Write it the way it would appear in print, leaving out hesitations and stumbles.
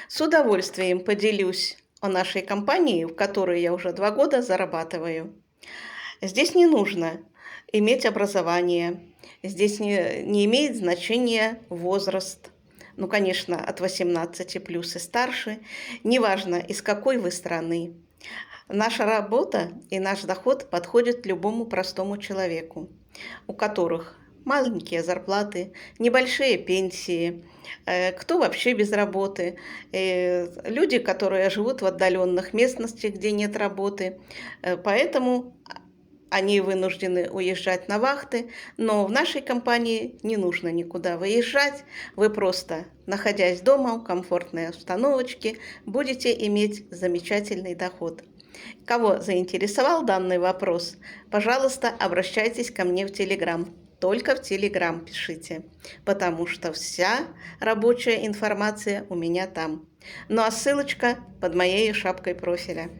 С удовольствием поделюсь о нашей компании, в которой я уже 2 года зарабатываю. Здесь не нужно иметь образование, здесь не имеет значения возраст. Ну, конечно, от 18 плюс и старше, неважно, из какой вы страны. Наша работа и наш доход подходят любому простому человеку, у которых маленькие зарплаты, небольшие пенсии, кто вообще без работы, люди, которые живут в отдаленных местностях, где нет работы. Поэтому они вынуждены уезжать на вахты, но в нашей компании не нужно никуда выезжать. Вы просто, находясь дома в комфортной обстановочке, будете иметь замечательный доход. Кого заинтересовал данный вопрос, пожалуйста, обращайтесь ко мне в Телеграм. Только в Телеграм пишите, потому что вся рабочая информация у меня там. Ну а ссылочка под моей шапкой профиля.